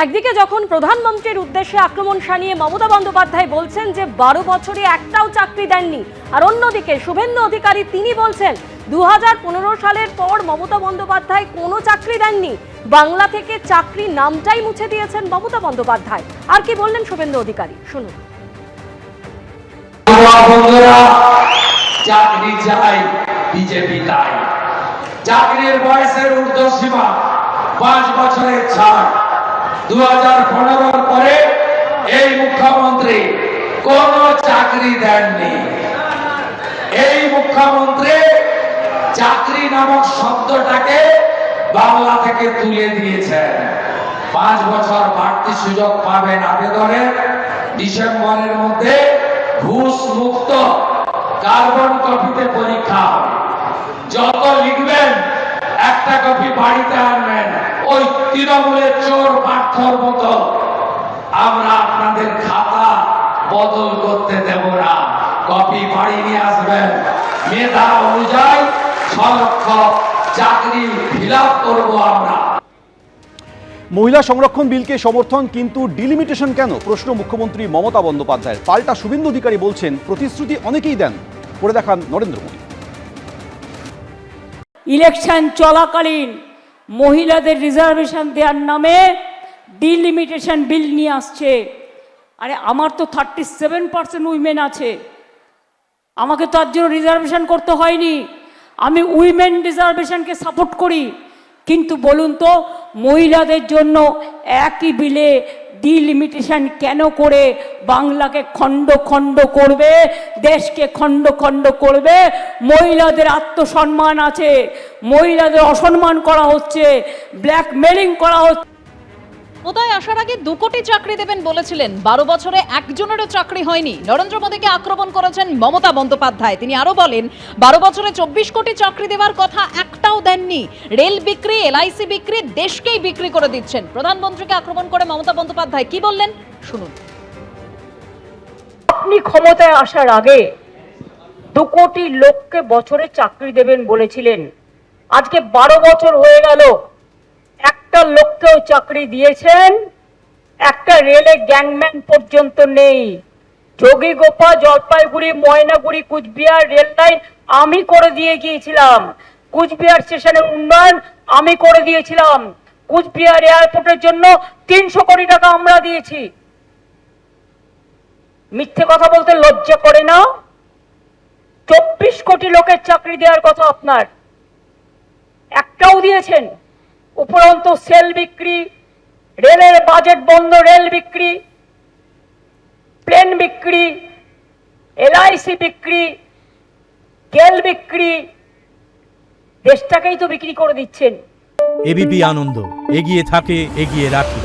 একদিকে যখন প্রধানমন্ত্রীর উদ্দেশ্যে আক্রমণ শানিয়ে মমতা বন্দ্যোপাধ্যায় বলছেন যে 12 বছরে একটাও চাকরি দেননি, আর অন্যদিকে শুভেন্দু অধিকারী তিনি বলছেন 2015 সালের পর মমতা বন্দ্যোপাধ্যায় কোনো চাকরি দেননি, বাংলা থেকে চাকরি নামটাই মুছে দিয়েছেন মমতা বন্দ্যোপাধ্যায়। আর কি বললেন শুভেন্দু অধিকারী, শুনুন। চাকরি চাই, বিজেপি তাই। চাকরির বয়সের ঊর্ধ্বসীমা 5 বছরের ছাড়। 2015 পরে এই মুখ্যমন্ত্রী কোন চাকরি দেননি। এই মুখ্যমন্ত্রী চাকরি নামক শব্দটাকে বাংলা থেকে তুলে দিয়েছেন। 5 বছর বাড়তি সুযোগ পাবেন আবেদনের। ডিসেম্বরের মধ্যে ঘুষ মুক্ত কার্বন কপিতে পরীক্ষা হবে। যত লিখবেন একটা কপি বাড়িতে আনবেন, ওই তৃণমূলের চোর পার্থর মতো। আমরা আপনাদের খাতা বদল করতে দেব না, কপি বাড়ি নিয়ে আসবেন। মেধা অনুযায়ী 6 লক্ষ চাকরি ফিল আপ করবো আমরা। মহিলা সংরক্ষণ বিলকে সমর্থন, কিন্তু ডিলিমিটেশন কেন? প্রশ্ন মুখ্যমন্ত্রী মমতা বন্দ্যোপাধ্যায়ের। পাল্টা শুভেন্দু অধিকারী বলছেন প্রতিশ্রুতি অনেকেই দেন, করে দেখান নরেন্দ্র মোদী। ইলেকশন চলাকালীন মহিলাদের রিজার্ভেশন দেওয়ার নামে ডিলিমিটেশন বিল নিয়ে আসছে। আরে আমার তো 37% উইমেন আছে, আমাকে তো তার জন্য রিজার্ভেশন করতে হয়নি। আমি উইমেন রিজার্ভেশনকে সাপোর্ট করি, কিন্তু বলুন তো মহিলাদের জন্য একই বিলে ডিলিমিটেশন কেন করে বাংলাকে খণ্ড খণ্ড করবে, দেশকে খণ্ড খণ্ড করবে? মহিলাদের আত্মসম্মান আছে, মহিলাদের অসম্মান করা হচ্ছে, ব্ল্যাকমেলিং করা হচ্ছে। ক্ষমতায় আসার আগে 2 কোটি চাকরি দেবেন বলেছিলেন, 12 বছরে একজনেরও চাকরি হয়নি। নরেন্দ্র মোদীকে আক্রমণ করেছেন মমতা বন্দ্যোপাধ্যায়। তিনি আরো বলেন 12 বছরে 24 কোটি চাকরি দেওয়ার কথা একটাও দেননি। রেল বিক্রি, LIC বিক্রি, দেশকেই বিক্রি করে দিচ্ছেন। প্রধানমন্ত্রীকে আক্রমণ করে মমতা বন্দ্যোপাধ্যায় কি বললেন শুনুন। আপনি ক্ষমতায় আসার আগে 2 কোটি লোককে বছরে চাকরি দেবেন বলেছিলেন। আজকে 12 বছর হয়ে গেল, একটা লোককেও চাকরি দিয়েছেন? একটা রেলে গ্যাংম্যান পর্যন্ত নেই। যোগীগোপা, জলপাইগুড়ি, ময়নাগুড়ি, কুচবিহার রেল লাইন আমি করে দিয়ে গিয়েছিলাম। কুচবিহার স্টেশনের উন্নয়ন আমি করে দিয়েছিলাম। কুচবিহার এয়ারপোর্টের জন্য 300 কোটি টাকা আমরা দিয়েছি। মিথ্যে কথা বলতে লজ্জা করে না? 24 কোটি লোকের চাকরি দেওয়ার কথা আপনার, একটাও দিয়েছেন? উপরন্তু সেল বিক্রি, রেলের বাজেট বন্ধ, রেল বিক্রি, প্লেন বিক্রি, LIC বিক্রি, গেল বিক্রি, দেশটাকেই তো বিক্রি করে দিচ্ছেন। এবিপি আনন্দ, এগিয়ে থাকে, এগিয়ে রাখে।